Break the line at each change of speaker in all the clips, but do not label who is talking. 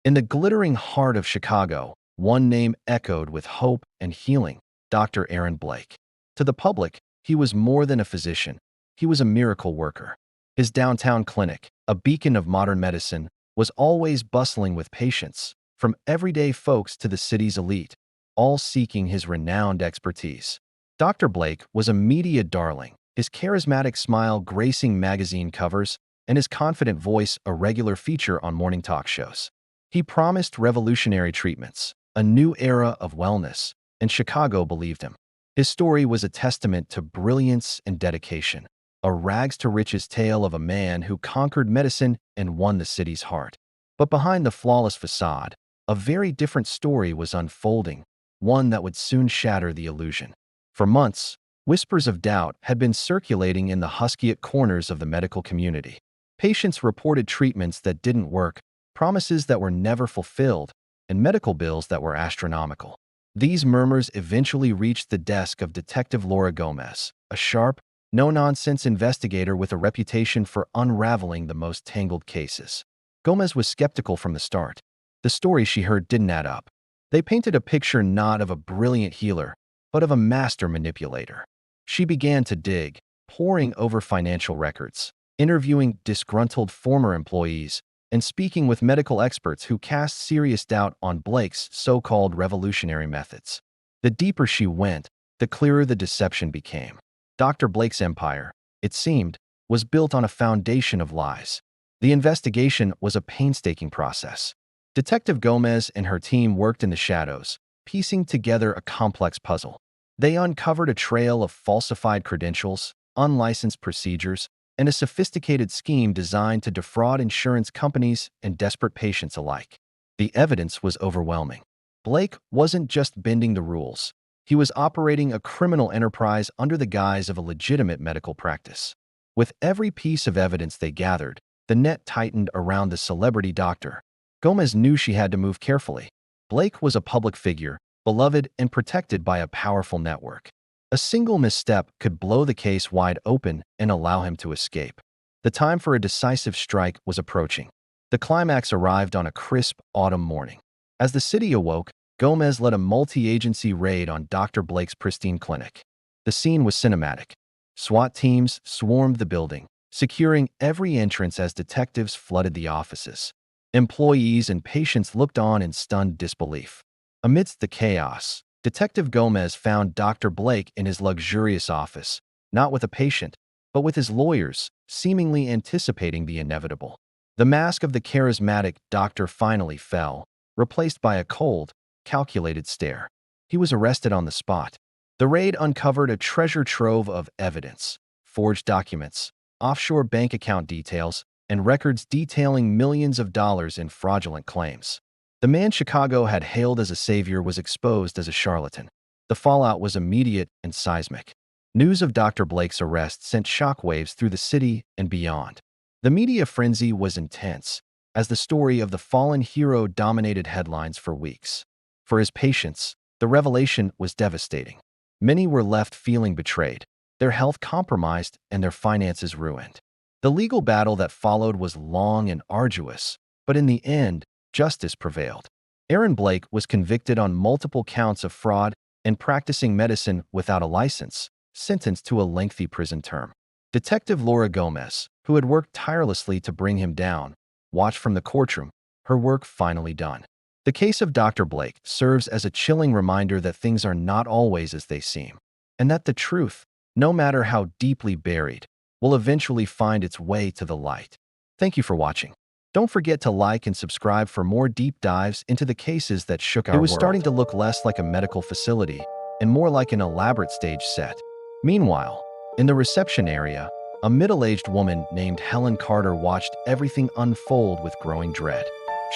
In the glittering heart of Chicago, one name echoed with hope and healing: Dr. Aaron Blake. To the public, he was more than a physician. He was a miracle worker. His downtown clinic, a beacon of modern medicine, was always bustling with patients, from everyday folks to the city's elite, all seeking his renowned expertise. Dr. Blake was a media darling, his charismatic smile gracing magazine covers and his confident voice a regular feature on morning talk shows. He promised revolutionary treatments, a new era of wellness, and Chicago believed him. His story was a testament to brilliance and dedication, a rags-to-riches tale of a man who conquered medicine and won the city's heart. But behind the flawless facade, a very different story was unfolding, one that would soon shatter the illusion. For months, whispers of doubt had been circulating in the Huskyet corners of the medical community. Patients reported treatments that didn't work, promises that were never fulfilled, and medical bills that were astronomical. These murmurs eventually reached the desk of Detective Laura Gomez, a sharp, no-nonsense investigator with a reputation for unraveling the most tangled cases. Gomez was skeptical from the start. The stories she heard didn't add up. They painted a picture not of a brilliant healer, but of a master manipulator. She began to dig, poring over financial records, interviewing disgruntled former employees, and speaking with medical experts who cast serious doubt on Blake's so-called revolutionary methods. The deeper she went, the clearer the deception became. Dr. Blake's empire, it seemed, was built on a foundation of lies. The investigation was a painstaking process. Detective Gomez and her team worked in the shadows, piecing together a complex puzzle. They uncovered a trail of falsified credentials, unlicensed procedures, and a sophisticated scheme designed to defraud insurance companies and desperate patients alike. The evidence was overwhelming. Blake wasn't just bending the rules. He was operating a criminal enterprise under the guise of a legitimate medical practice. With every piece of evidence they gathered, the net tightened around the celebrity doctor. Gomez knew she had to move carefully. Blake was a public figure, beloved and protected by a powerful network. A single misstep could blow the case wide open and allow him to escape. The time for a decisive strike was approaching. The climax arrived on a crisp autumn morning. As the city awoke, Gomez led a multi-agency raid on Dr. Blake's pristine clinic. The scene was cinematic. SWAT teams swarmed the building, securing every entrance as detectives flooded the offices. Employees and patients looked on in stunned disbelief. Amidst the chaos, Detective Gomez found Dr. Blake in his luxurious office, not with a patient, but with his lawyers, seemingly anticipating the inevitable. The mask of the charismatic doctor finally fell, replaced by a cold, calculated stare. He was arrested on the spot. The raid uncovered a treasure trove of evidence: forged documents, offshore bank account details, and records detailing millions of dollars in fraudulent claims. The man Chicago had hailed as a savior was exposed as a charlatan. The fallout was immediate and seismic. News of Dr. Blake's arrest sent shockwaves through the city and beyond. The media frenzy was intense, as the story of the fallen hero dominated headlines for weeks. For his patients, the revelation was devastating. Many were left feeling betrayed, their health compromised and their finances ruined. The legal battle that followed was long and arduous, but in the end, justice prevailed. Aaron Blake was convicted on multiple counts of fraud and practicing medicine without a license, sentenced to a lengthy prison term. Detective Laura Gomez, who had worked tirelessly to bring him down, watched from the courtroom, her work finally done. The case of Dr. Blake serves as a chilling reminder that things are not always as they seem, and that the truth, no matter how deeply buried, will eventually find its way to the light. Thank you for watching. Don't forget to like and subscribe for more deep dives into the cases that shook our world. It was starting to look less like a medical facility and more like an elaborate stage set. Meanwhile, in the reception area, a middle-aged woman named Helen Carter watched everything unfold with growing dread.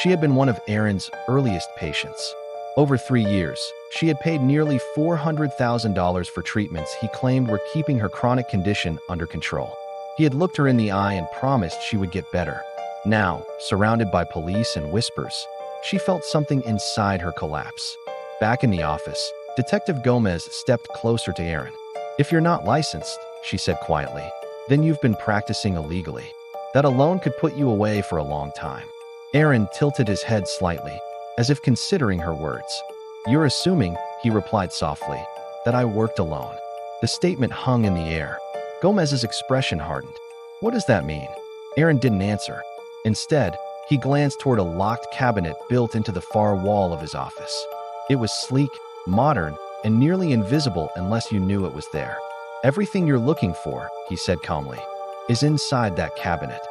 She had been one of Aaron's earliest patients. Over 3 years, she had paid nearly $400,000 for treatments he claimed were keeping her chronic condition under control. He had looked her in the eye and promised she would get better. Now, surrounded by police and whispers, she felt something inside her collapse. Back in the office, Detective Gomez stepped closer to Aaron. "If you're not licensed," she said quietly, "then you've been practicing illegally. That alone could put you away for a long time." Aaron tilted his head slightly, as if considering her words. "You're assuming," he replied softly, "that I worked alone." The statement hung in the air. Gomez's expression hardened. "What does that mean?" Aaron didn't answer. Instead, he glanced toward a locked cabinet built into the far wall of his office. It was sleek, modern, and nearly invisible unless you knew it was there. "Everything you're looking for," he said calmly, "is inside that cabinet."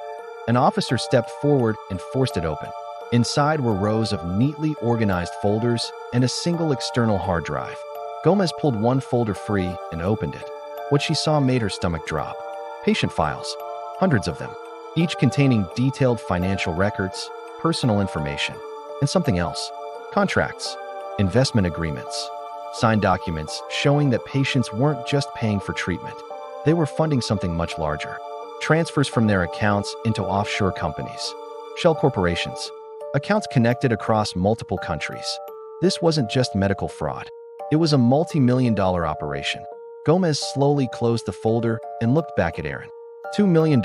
An officer stepped forward and forced it open. Inside were rows of neatly organized folders and a single external hard drive. Gomez pulled one folder free and opened it. What she saw made her stomach drop. Patient files, hundreds of them, each containing detailed financial records, personal information, and something else: contracts, investment agreements, signed documents showing that patients weren't just paying for treatment. They were funding something much larger: transfers from their accounts into offshore companies, shell corporations, accounts connected across multiple countries. This wasn't just medical fraud. It was a multi-million-dollar operation. Gomez slowly closed the folder and looked back at Aaron. $2 million,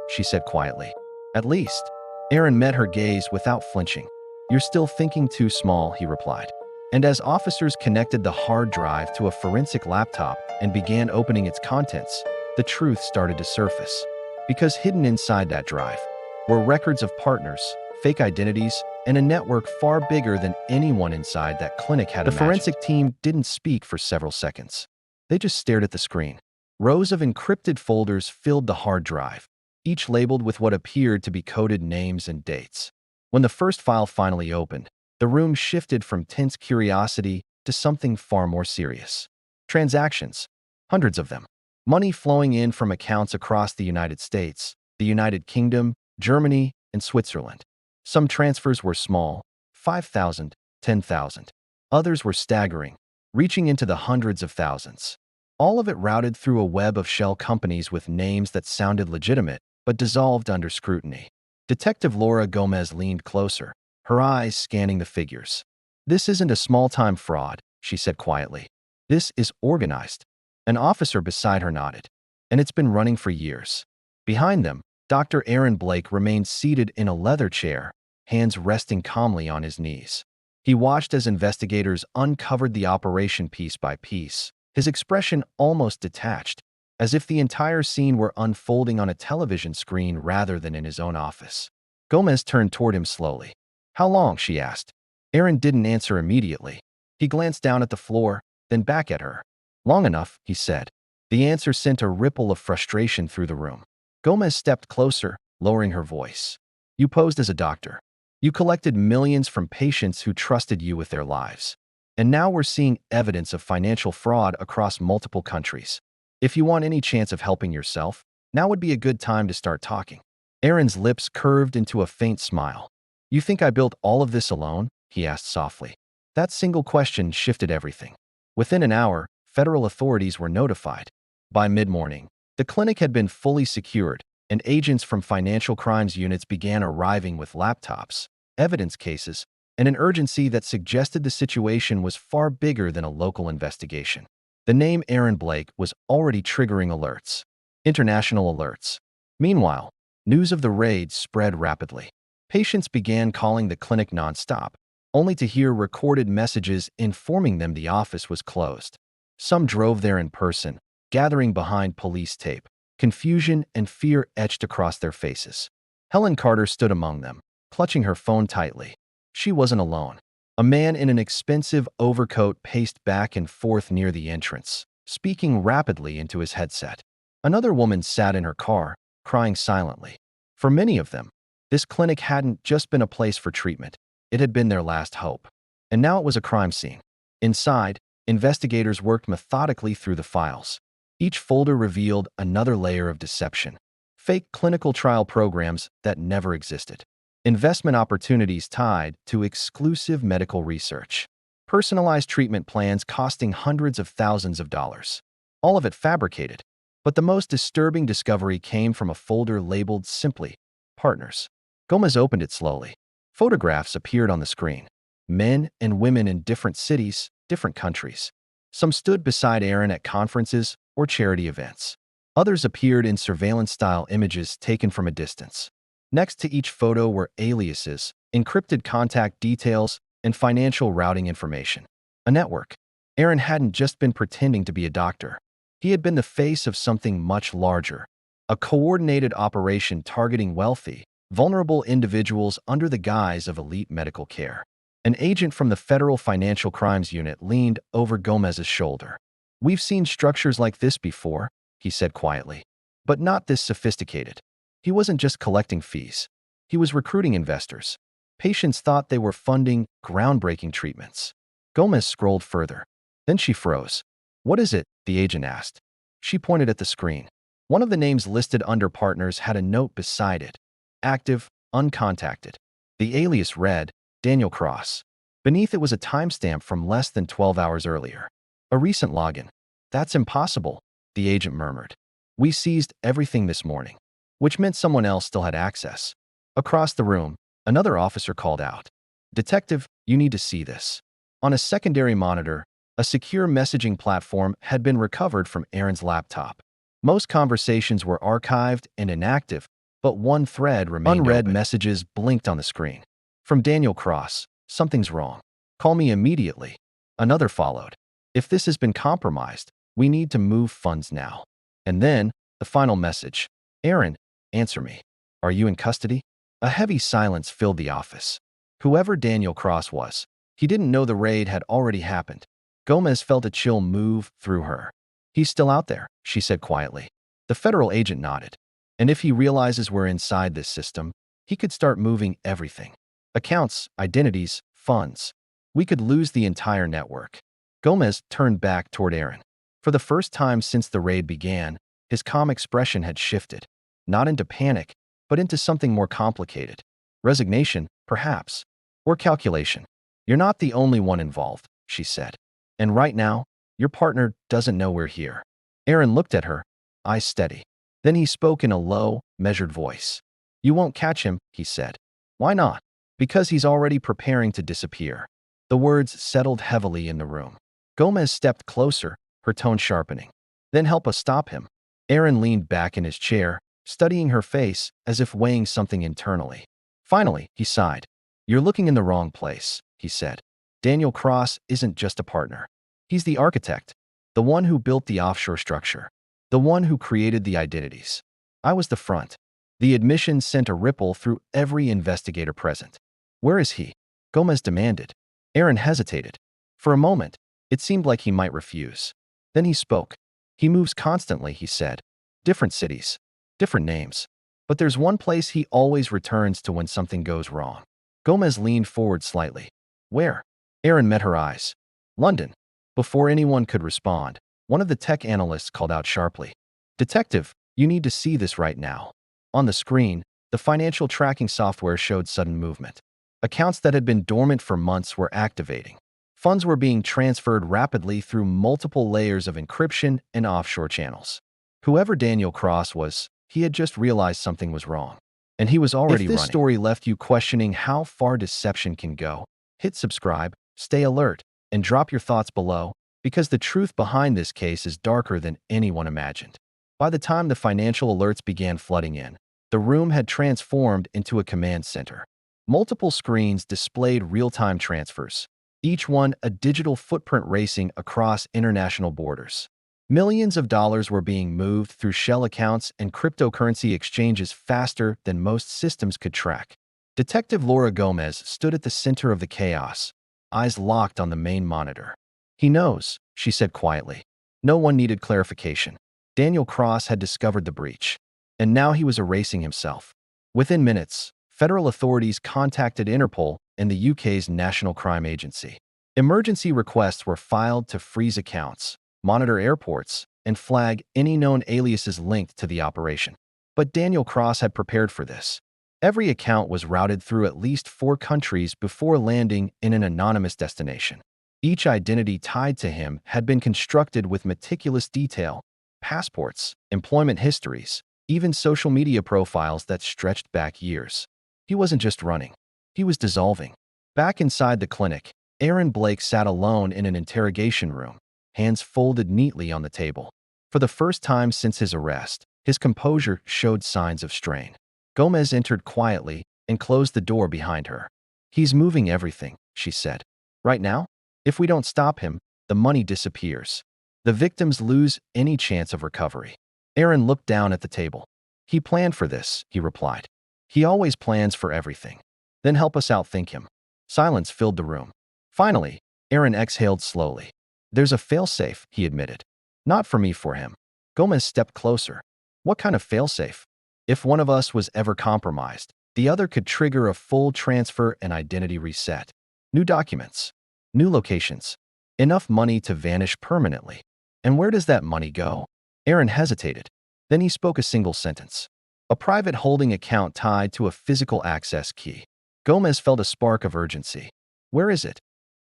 she said quietly. "At least." Aaron met her gaze without flinching. "You're still thinking too small," he replied. And as officers connected the hard drive to a forensic laptop and began opening its contents, the truth started to surface. Because hidden inside that drive were records of partners, fake identities, and a network far bigger than anyone inside that clinic had imagined. The forensic team didn't speak for several seconds. They just stared at the screen. Rows of encrypted folders filled the hard drive, each labeled with what appeared to be coded names and dates. When the first file finally opened, the room shifted from tense curiosity to something far more serious. Transactions, hundreds of them. Money flowing in from accounts across the United States, the United Kingdom, Germany, and Switzerland. Some transfers were small, 5,000, 10,000. Others were staggering, reaching into the hundreds of thousands. All of it routed through a web of shell companies with names that sounded legitimate, but dissolved under scrutiny. Detective Laura Gomez leaned closer, her eyes scanning the figures. "This isn't a small-time fraud," she said quietly. "This is organized." An officer beside her nodded. "And it's been running for years." Behind them, Dr. Aaron Blake remained seated in a leather chair, hands resting calmly on his knees. He watched as investigators uncovered the operation piece by piece, his expression almost detached, as if the entire scene were unfolding on a television screen rather than in his own office. Gomez turned toward him slowly. "How long?" she asked. Aaron didn't answer immediately. He glanced down at the floor, then back at her. "Long enough," he said. The answer sent a ripple of frustration through the room. Gomez stepped closer, lowering her voice. "You posed as a doctor. You collected millions from patients who trusted you with their lives. And now we're seeing evidence of financial fraud across multiple countries. If you want any chance of helping yourself, now would be a good time to start talking." Aaron's lips curved into a faint smile. "You think I built all of this alone?" he asked softly. That single question shifted everything. Within an hour, federal authorities were notified. By mid-morning, the clinic had been fully secured, and agents from financial crimes units began arriving with laptops, evidence cases, and an urgency that suggested the situation was far bigger than a local investigation. The name Aaron Blake was already triggering alerts, international alerts. Meanwhile, news of the raid spread rapidly. Patients began calling the clinic nonstop, only to hear recorded messages informing them the office was closed. Some drove there in person, gathering behind police tape. Confusion and fear etched across their faces. Helen Carter stood among them, clutching her phone tightly. She wasn't alone. A man in an expensive overcoat paced back and forth near the entrance, speaking rapidly into his headset. Another woman sat in her car, crying silently. For many of them, this clinic hadn't just been a place for treatment. It had been their last hope. And now it was a crime scene. Inside, investigators worked methodically through the files. Each folder revealed another layer of deception. Fake clinical trial programs that never existed. Investment opportunities tied to exclusive medical research. Personalized treatment plans costing hundreds of thousands of dollars. All of it fabricated. But the most disturbing discovery came from a folder labeled simply, Partners. Gomez opened it slowly. Photographs appeared on the screen. Men and women in different cities, different countries. Some stood beside Aaron at conferences or charity events. Others appeared in surveillance-style images taken from a distance. Next to each photo were aliases, encrypted contact details, and financial routing information. A network. Aaron hadn't just been pretending to be a doctor. He had been the face of something much larger. A coordinated operation targeting wealthy, vulnerable individuals under the guise of elite medical care. An agent from the Federal Financial Crimes Unit leaned over Gomez's shoulder. "We've seen structures like this before," he said quietly. "But not this sophisticated." He wasn't just collecting fees. He was recruiting investors. Patients thought they were funding groundbreaking treatments. Gomez scrolled further. Then she froze. "What is it?" the agent asked. She pointed at the screen. One of the names listed under partners had a note beside it. Active, uncontacted. The alias read, Daniel Cross. Beneath it was a timestamp from less than 12 hours earlier. A recent login. "That's impossible," the agent murmured. "We seized everything this morning," which meant someone else still had access. Across the room, another officer called out, "Detective, you need to see this." On a secondary monitor, a secure messaging platform had been recovered from Aaron's laptop. Most conversations were archived and inactive, but one thread remained Unread open. Messages blinked on the screen. From Daniel Cross, "Something's wrong. Call me immediately." Another followed. "If this has been compromised, we need to move funds now." And then, the final message. "Aaron, answer me. Are you in custody?" A heavy silence filled the office. Whoever Daniel Cross was, he didn't know the raid had already happened. Gomez felt a chill move through her. "He's still out there," she said quietly. The federal agent nodded. "And if he realizes we're inside this system, he could start moving everything. Accounts, identities, funds. We could lose the entire network." Gomez turned back toward Aaron. For the first time since the raid began, his calm expression had shifted. Not into panic, but into something more complicated. Resignation, perhaps. Or calculation. "You're not the only one involved," she said. "And right now, your partner doesn't know we're here." Aaron looked at her, eyes steady. Then he spoke in a low, measured voice. "You won't catch him," he said. "Why not?" "Because he's already preparing to disappear." The words settled heavily in the room. Gomez stepped closer, her tone sharpening. "Then help us stop him." Aaron leaned back in his chair, studying her face as if weighing something internally. Finally, he sighed. "You're looking in the wrong place," he said. "Daniel Cross isn't just a partner. He's the architect, the one who built the offshore structure, the one who created the identities. I was the front." The admission sent a ripple through every investigator present. "Where is he?" Gomez demanded. Aaron hesitated. For a moment, it seemed like he might refuse. Then he spoke. "He moves constantly," he said. "Different cities, different names. But there's one place he always returns to when something goes wrong." Gomez leaned forward slightly. "Where?" Aaron met her eyes. "London." Before anyone could respond, one of the tech analysts called out sharply, "Detective, you need to see this right now." On the screen, the financial tracking software showed sudden movement. Accounts that had been dormant for months were activating. Funds were being transferred rapidly through multiple layers of encryption and offshore channels. Whoever Daniel Cross was, he had just realized something was wrong. And he was already running. If this story left you questioning how far deception can go, hit subscribe, stay alert, and drop your thoughts below, because the truth behind this case is darker than anyone imagined. By the time the financial alerts began flooding in, the room had transformed into a command center. Multiple screens displayed real-time transfers, each one a digital footprint racing across international borders. Millions of dollars were being moved through shell accounts and cryptocurrency exchanges faster than most systems could track. Detective Laura Gomez stood at the center of the chaos, eyes locked on the main monitor. "He knows," she said quietly. No one needed clarification. Daniel Cross had discovered the breach, and now he was erasing himself. Within minutes, federal authorities contacted Interpol and the UK's National Crime Agency. Emergency requests were filed to freeze accounts, monitor airports, and flag any known aliases linked to the operation. But Daniel Cross had prepared for this. Every account was routed through at least 4 countries before landing in an anonymous destination. Each identity tied to him had been constructed with meticulous detail: passports, employment histories, even social media profiles that stretched back years. He wasn't just running. He was dissolving. Back inside the clinic, Aaron Blake sat alone in an interrogation room, hands folded neatly on the table. For the first time since his arrest, his composure showed signs of strain. Gomez entered quietly and closed the door behind her. He's moving everything, she said. Right now? If we don't stop him, the money disappears. The victims lose any chance of recovery. Aaron looked down at the table. He planned for this, he replied. He always plans for everything. Then help us outthink him. Silence filled the room. Finally, Aaron exhaled slowly. There's a failsafe, he admitted. Not for me, for him. Gomez stepped closer. What kind of failsafe? If one of us was ever compromised, the other could trigger a full transfer and identity reset. New documents. New locations. Enough money to vanish permanently. And where does that money go? Aaron hesitated. Then he spoke a single sentence. A private holding account tied to a physical access key. Gomez felt a spark of urgency. Where is it?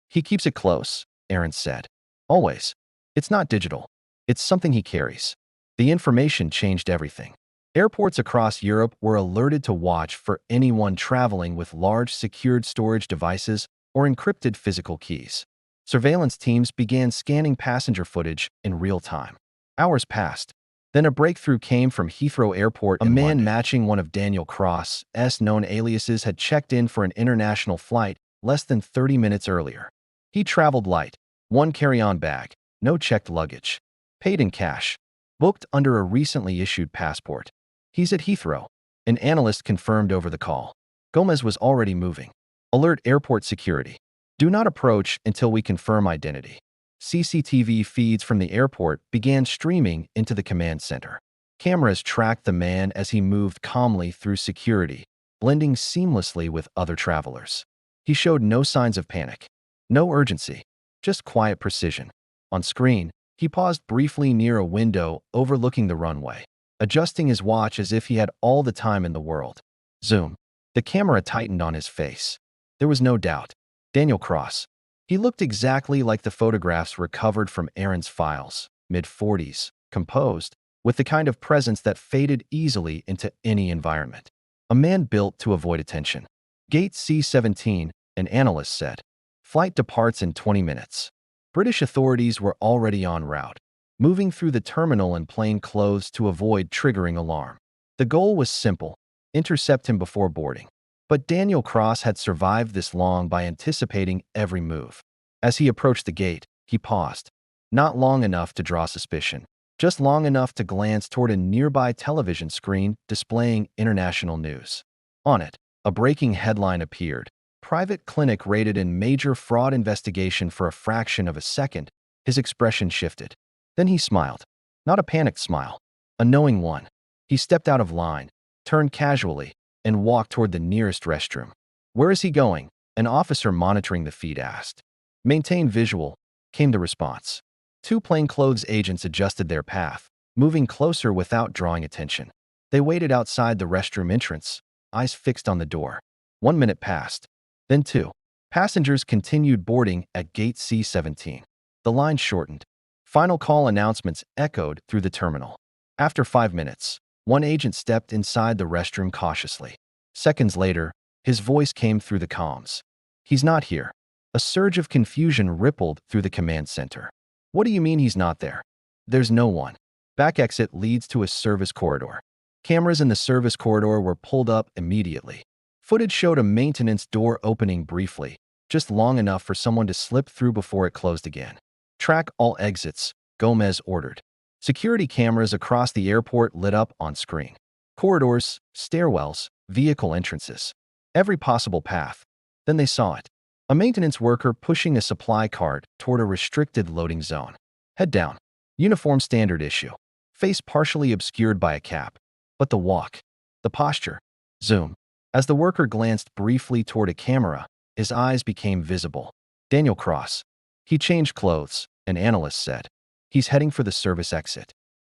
He keeps it close, Aaron said. Always. It's not digital. It's something he carries. The information changed everything. Airports across Europe were alerted to watch for anyone traveling with large secured storage devices or encrypted physical keys. Surveillance teams began scanning passenger footage in real time. Hours passed. Then a breakthrough came from Heathrow Airport. A man matching one of Daniel Cross's known aliases had checked in for an international flight less than 30 minutes earlier. He traveled light, one carry-on bag, no checked luggage, paid in cash, booked under a recently issued passport. He's at Heathrow, an analyst confirmed over the call. Gomez was already moving. Alert airport security. Do not approach until we confirm identity. CCTV feeds from the airport began streaming into the command center. Cameras tracked the man as he moved calmly through security, blending seamlessly with other travelers. He showed no signs of panic, no urgency, just quiet precision. On screen, he paused briefly near a window overlooking the runway, adjusting his watch as if he had all the time in the world. Zoom. The camera tightened on his face. There was no doubt. Daniel Cross. He looked exactly like the photographs recovered from Aaron's files, mid-40s, composed, with the kind of presence that faded easily into any environment. A man built to avoid attention. Gate C-17, an analyst said. Flight departs in 20 minutes. British authorities were already en route, moving through the terminal in plain clothes to avoid triggering alarm. The goal was simple: intercept him before boarding. But Daniel Cross had survived this long by anticipating every move. As he approached the gate, he paused. Not long enough to draw suspicion, just long enough to glance toward a nearby television screen displaying international news. On it, a breaking headline appeared. Private clinic raided in major fraud investigation for a fraction of a second. His expression shifted. Then he smiled. Not a panicked smile, a knowing one. He stepped out of line, turned casually, and walked toward the nearest restroom. Where is he going? An officer monitoring the feed asked. Maintain visual, came the response. Two plainclothes agents adjusted their path, moving closer without drawing attention. They waited outside the restroom entrance, eyes fixed on the door. 1 minute passed. Then 2. Passengers continued boarding at gate C-17. The line shortened. Final call announcements echoed through the terminal. After 5 minutes, one agent stepped inside the restroom cautiously. Seconds later, his voice came through the comms. He's not here. A surge of confusion rippled through the command center. What do you mean he's not there? There's no one. Back exit leads to a service corridor. Cameras in the service corridor were pulled up immediately. Footage showed a maintenance door opening briefly, just long enough for someone to slip through before it closed again. Track all exits, Gomez ordered. Security cameras across the airport lit up on screen. Corridors, stairwells, vehicle entrances. Every possible path. Then they saw it. A maintenance worker pushing a supply cart toward a restricted loading zone. Head down. Uniform standard issue. Face partially obscured by a cap. But the walk. The posture. Zoom. As the worker glanced briefly toward a camera, his eyes became visible. Daniel Cross. He changed clothes, an analyst said. He's heading for the service exit.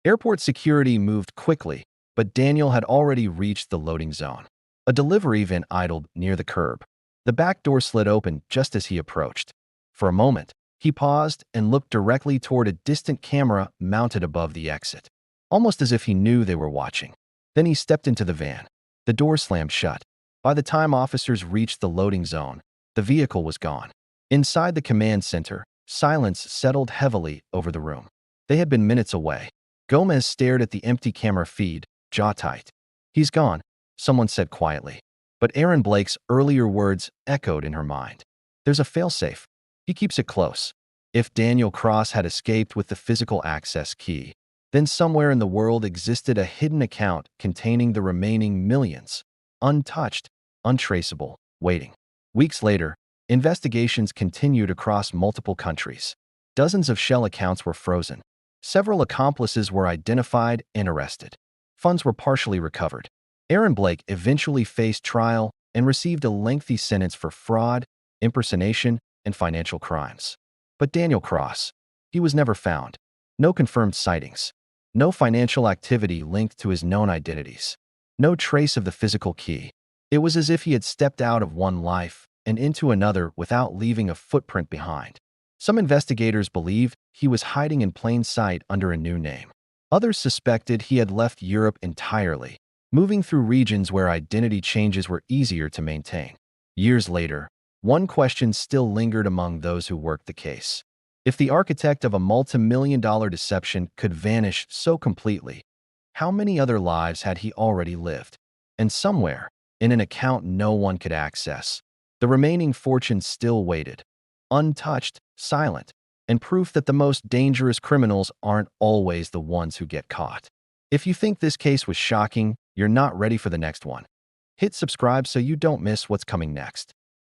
Airport security moved quickly, but Daniel had already reached the loading zone. A delivery van idled near the curb. The back door slid open just as he approached. For a moment, he paused and looked directly toward a distant camera mounted above the exit, almost as if he knew they were watching. Then he stepped into the van. The door slammed shut. By the time officers reached the loading zone, the vehicle was gone. Inside the command center, silence settled heavily over the room. They had been minutes away. Gomez stared at the empty camera feed, jaw tight. He's gone, someone said quietly. But Aaron Blake's earlier words echoed in her mind. There's a failsafe. He keeps it close. If Daniel Cross had escaped with the physical access key, then somewhere in the world existed a hidden account containing the remaining millions, untouched, untraceable, waiting. Weeks later, investigations continued across multiple countries. Dozens of shell accounts were frozen. Several accomplices were identified and arrested. Funds were partially recovered. Aaron Blake eventually faced trial and received a lengthy sentence for fraud, impersonation, and financial crimes. But Daniel Cross, he was never found. No confirmed sightings. No financial activity linked to his known identities. No trace of the physical key. It was as if he had stepped out of one life and into another without leaving a footprint behind. Some investigators believed he was hiding in plain sight under a new name. Others suspected he had left Europe entirely, moving through regions where identity changes were easier to maintain. Years later, one question still lingered among those who worked the case. If the architect of a multi-million-dollar deception could vanish so completely, how many other lives had he already lived? And somewhere, in an account no one could access, the remaining fortune still waited, untouched, silent, and proof that the most dangerous criminals aren't always the ones who get caught. If you think this case was shocking, you're not ready for the next one. Hit subscribe so you don't miss what's coming next.